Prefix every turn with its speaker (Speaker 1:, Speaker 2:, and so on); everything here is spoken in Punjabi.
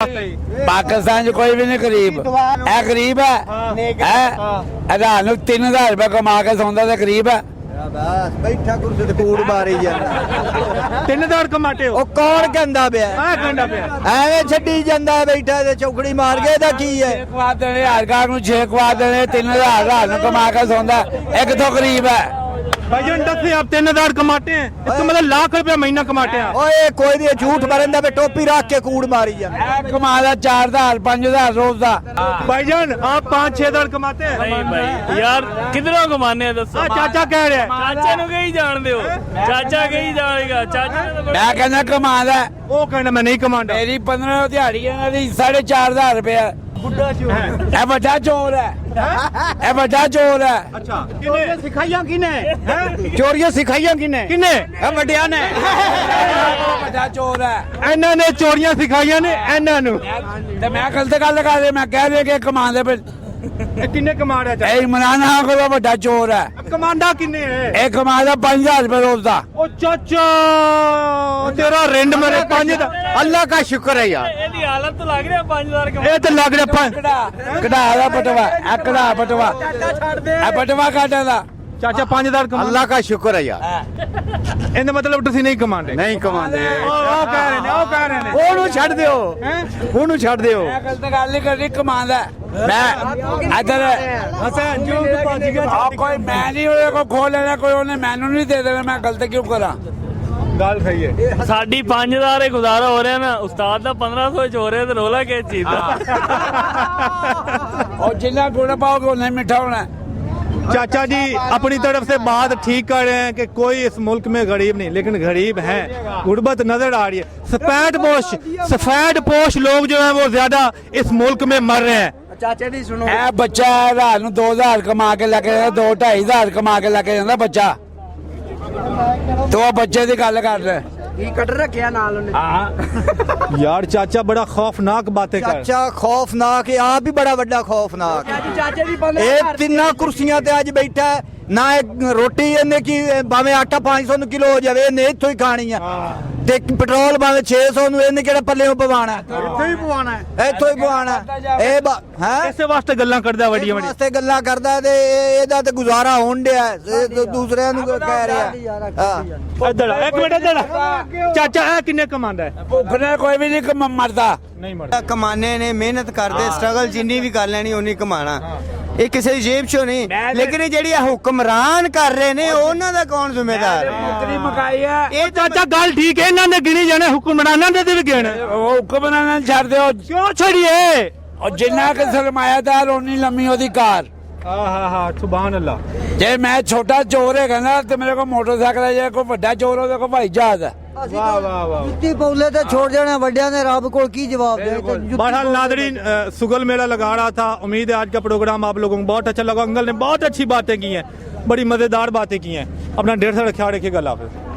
Speaker 1: पाकिस्तान च कोई भी नहीं गरीब है, गरीब है रात नूं 3000 रुपए कमा के सौंदा ते गरीब है।
Speaker 2: बस बैठा कुर्सी ते कूड़ मारी जांदा
Speaker 3: 3000 कमाते हो
Speaker 2: ओ कौन कहंदा पिया
Speaker 3: कहंदा पिया
Speaker 2: ਐਵੇਂ ਛੱਡੀ ਜਾਂਦਾ बैठा ते चौकड़ी मार के ਇਹਦਾ ਕੀ ਹੈ
Speaker 1: खवा देने हर गाहक नूं 6 खवा देने 3000 रात नूं कमा के सौंदा एक तो गरीब है।
Speaker 3: भाईजान 10 आप 3000 कमाते हैं, इसका मतलब लाख रुपया महीना कमाते हैं।
Speaker 2: ਓਏ ਕੋਈ ਨਹੀਂ झूठ बरंदा पे टोपी रख के कूड़ मारी ਜਾਂਦਾ
Speaker 1: ए कमा दा 4000 5000 रोज दा।
Speaker 3: भाईजान आप 5-6 कमाते हैं?
Speaker 4: नहीं भाई यार किधरों कमाने दसो।
Speaker 3: चाचा कह रहे हैं
Speaker 4: चाचे नु कहीं जान दो, चाचा कहीं जाएगा चाचा ने तो
Speaker 1: मैं कहना कमा दा
Speaker 3: वो कहना मैं नहीं कमांदा।
Speaker 1: मेरी 15 दिहाड़ी है दी 4500 रुपया। ए बड़ा चोर है, ए बड़ा चोर है।
Speaker 3: अच्छा किने सिखाइयां किने
Speaker 2: ਚੋਰੀਆਂ ਸਿਖਾਈਆਂ ਕਿਨੇ
Speaker 3: किने
Speaker 2: ਇਹ ਵੱਡਿਆਂ ਨੇ
Speaker 1: बड़ा चोर है।
Speaker 3: ਇਹਨਾਂ ਨੇ ਚੋਰੀਆਂ ਸਿਖਾਈਆਂ ਨੇ ਇਹਨਾਂ ਨੂੰ।
Speaker 1: ਤੇ ਮੈਂ ਗਲਤ ਗੱਲ ਕਰ ਰਿਹਾ, ਮੈਂ ਕਹਿ ਰਿਹਾ ਕਿ ਕਮਾਉਂਦੇ ਪਏ
Speaker 3: ਇਹ ਕਿੰਨੇ ਕਮਾ ਰਿਹਾ ਚਾਚਾ?
Speaker 1: ਇਹ ਇਮਰਾਨ ਖਾਨ ਕੋਲ ਵੱਡਾ ਚੋਰ ਹੈ।
Speaker 3: ਕਮਾਂਡਾ ਕਿੰਨੇ ਹੈ?
Speaker 1: ਇਹ ਕਮਾਉਂਦਾ 5000 ਰੁਪਏ ਰੋਜ਼ ਦਾ।
Speaker 3: ਉਹ ਚਾਚਾ ਤੇਰਾ ਰਿੰਡ ਮੇਰੇ 5 ਦਾ ਅੱਲਾ ਦਾ ਸ਼ੁਕਰ ਹੈ ਯਾਰ।
Speaker 4: ਇਹਦੀ ਹਾਲਤ ਤਾਂ ਲੱਗ ਰਿਹਾ 5000 ਕਮਾ।
Speaker 3: ਇਹ ਤੇ ਲੱਗ ਰਿਹਾ
Speaker 1: ਕਢਾ ਦਾ ਪਟਵਾ, ਇਹ ਕਢਾ ਪਟਵਾ, ਇਹ ਪਟਵਾ ਕਾਟਦਾ।
Speaker 3: ਚਾਚਾ 5000 ਕਮਾ।
Speaker 2: ਅੱਲਾ ਦਾ ਸ਼ੁਕਰ ਹੈ ਯਾਰ
Speaker 3: ਇਹਦਾ ਮਤਲਬ ਤੁਸੀਂ ਨਹੀਂ ਕਮਾਉਂਦੇ?
Speaker 2: ਨਹੀਂ ਕਮਾਉਂਦੇ
Speaker 3: ਉਹ ਕਹਿ ਰਹੇ ਨੇ, ਉਹ ਕਹਿ ਰਹੇ ਨੇ।
Speaker 2: ਉਹਨੂੰ ਛੱਡ ਦਿਓ ਉਹਨੂੰ ਛੱਡ ਦਿਓ
Speaker 1: ਮੈਂ ਗਲਤ ਗੱਲ ਨਹੀਂ ਕਰਨੀ, ਕਮਾਉਂਦਾ ਮੈਂ ਇਧਰ
Speaker 3: ਹਸਨ ਜੋ ਭਾਜੀ
Speaker 1: ਆ ਕੋਈ ਮੈਂ ਨਹੀਂ ਉਹਦੇ ਕੋਲ ਖੋਲ ਲੈਣਾ, ਕੋਈ ਉਹਨੇ ਮੈਨੂੰ ਨਹੀਂ ਦੇ ਦੇਣਾ, ਮੈਂ ਗਲਤ ਕਿਉਂ ਕਰਾਂ?
Speaker 3: ਗੱਲ ਸਹੀ ਹੈ।
Speaker 4: ਸਾਡੀ 5000 ਹੀ ਗੁਜ਼ਾਰਾ ਹੋ ਰਿਹਾ ਨਾ, ਉਸਤਾਦ ਦਾ 1500 ਚ ਹੋ ਰਿਹਾ ਤੇ ਰੋਲਾ ਕਿਸ ਚੀਜ਼ ਦਾ?
Speaker 1: और जितना गुड़ पाओगे उतना मिठा होना है।
Speaker 3: चाचा जी अपनी तरफ से बात ठीक कर रहे हैं कि कोई इस मुल्क में गरीब नहीं, लेकिन गरीब हैं, गुर्बत नजर आ रही है। सफेद पोश लोग जो हैं वो ज्यादा इस मुल्क में मर रहे हैं।
Speaker 2: ਚਾਚਾ ਦੀ ਸੁਣੋ
Speaker 1: ਇਹ ਬੱਚਾ ਰਾਤ ਨੂੰ 2000 ਕਮਾ ਕੇ ਲੈ ਕੇ ਜਾਂਦਾ, 2-2500 ਕਮਾ ਕੇ ਲੈ ਕੇ ਜਾਂਦਾ ਬੱਚਾ। ਤੋ ਉਹ ਬੱਚੇ ਦੀ ਗੱਲ ਕਰ ਰਿਹਾ।
Speaker 2: ਕੀ ਕੱਢ ਰੱਖਿਆ ਨਾਲ ਉਹਨੇ
Speaker 3: यार चाचा बड़ा खौफनाक बातें कर।
Speaker 2: ਚਾਚਾ ਖੌਫਨਾਕ ਹੈ, ਆਪ ਵੀ ਬੜਾ ਵੱਡਾ ਖੌਫਨਾਕ ਹੈ।
Speaker 5: ਚਾਚੇ ਦੀ
Speaker 2: ਇਹ ਤਿੰਨਾਂ ਕੁਰਸੀਆਂ ਤੇ ਅੱਜ ਬੈਠਾ ਹੈ, ਨਾ ਇੱਕ ਰੋਟੀ ਇਹਨੇ ਕੀ ਭਾਵੇਂ ਆਟਾ 500 ਕਿਲੋ ਹੋ ਜਾਵੇ ਇਹਨੇ ਇੱਥੋਂ ਹੀ ਖਾਣੀ ਆ, ਤੇ ਪੈਟਰੋਲ ਭਾਵੇਂ 600 ਨੂੰ ਇਹਨੇ ਕਿਹੜਾ ਪੱਲੇ ਪਵਾਣਾ
Speaker 3: ਇੱਥੇ ਹੀ ਪਵਾਣਾ ਹੈ।
Speaker 2: ਇੱਥੋਂ ਹੀ ਪਵਾਣਾ ਇਹ ਹੈ
Speaker 3: ਇਸੇ ਵਾਸਤੇ ਗੱਲਾਂ ਕਰਦਾ ਵੱਡੀਆਂ ਵੱਡੀਆਂ।
Speaker 2: ਵਾਸਤੇ ਗੱਲਾਂ ਕਰਦਾ ਤੇ ਇਹਦਾ ਤੇ ਗੁਜ਼ਾਰਾ ਹੋਣ ਡਿਆ, ਇਹ ਦੂਸਰਿਆਂ ਨੂੰ ਕਹਿ ਰਿਹਾ ਹਾਂ।
Speaker 3: ਇੱਧਰ ਆ, ਇੱਕ ਮਿੰਟ ਇੱਧਰ ਆ। ਚਾਚਾ ਇਹ ਕਿੰਨੇ ਕਮਾਉਂਦਾ ਹੈ?
Speaker 1: ਭੁੱਖ ਨਾਲ ਕੋਈ ਵੀ ਨਹੀਂ ਮਰਦਾ।
Speaker 3: ਨਹੀਂ ਮਰਦਾ।
Speaker 6: ਕਮਾਨੇ ਨੇ ਮਿਹਨਤ ਕਰਦੇ ਸਟਰਗਲ ਜਿੰਨੀ ਵੀ ਕਰ ਲੈਣੀ ਉਨੀ ਕਮਾਣਾ, ਇਹ ਕਿਸੇ ਦੀ ਜੇਬ ਚੋਂ ਨਹੀਂ। ਲੇਕਿਨ ਇਹ ਜਿਹੜੀ ਹੁਕਮਰਾਨ ਕਰ ਰਹੇ ਨੇ ਉਹਨਾਂ ਦਾ ਕੌਣ ਜ਼ਿੰਮੇਦਾਰ ਹੈ?
Speaker 1: ਮੁਕਰੀ ਮਕਾਈ ਹੈ
Speaker 3: ਇਹ ਚਾਚਾ ਗੱਲ ਠੀਕ ਹੈ, ਇਹਨਾਂ ਨੇ ਗਿਣੀ ਜਾਣੇ, ਹੁਕਮਰਾਨਾਂ ਦੇ ਵੀ ਗਿਣ।
Speaker 1: ਉਹ ਹੁਕਮਰਾਨਾਂ ਨਾਲ ਛੱਡ ਦਿਓ।
Speaker 3: ਕਿਉਂ ਛੜੀਏ?
Speaker 1: ਔਰ ਜਿੰਨਾ ਕਿ ਸਰਮਾਇਆਦਾਰ ਉਨੀ ਲੰਮੀ ਉਹਦੀ ਕਾਰ।
Speaker 3: ਹਾਂ ਸੁਭਾਨ ਅੱਲਾ।
Speaker 1: ਜੇ ਮੈਂ ਛੋਟਾ ਚੋਰ ਹੈਗਾ ਨਾ ਤੇ ਮੇਰੇ ਕੋਲ ਮੋਟਰਸਾਈਕਲ ਹੈ, ਜੇ ਕੋਈ ਵੱਡਾ ਚੋਰ ਉਹਦੇ ਕੋਲ ਭਾਈ ਜਹਾਜ਼ ਹੈ।
Speaker 3: ਵਾਹ ਵਾਹ ਵਾਹ।
Speaker 5: ਜੁੱਤੀ ਪੌਲੇ ਤੇ ਛੋੜ ਜਾਣਾ, ਵੱਡਿਆਂ ने रब को की जवाब दे।
Speaker 3: बहरहाल नादरीन, सुगल मेला लगा रहा था। उम्मीद है आज का प्रोग्राम आप लोगों को बहुत अच्छा लगा। अंकल ने बहुत अच्छी बातें की हैं, बड़ी मजेदार बातें की हैं। अपना ढेर सारा ख्याल रखिएगा। अल्लाह हाफिज़।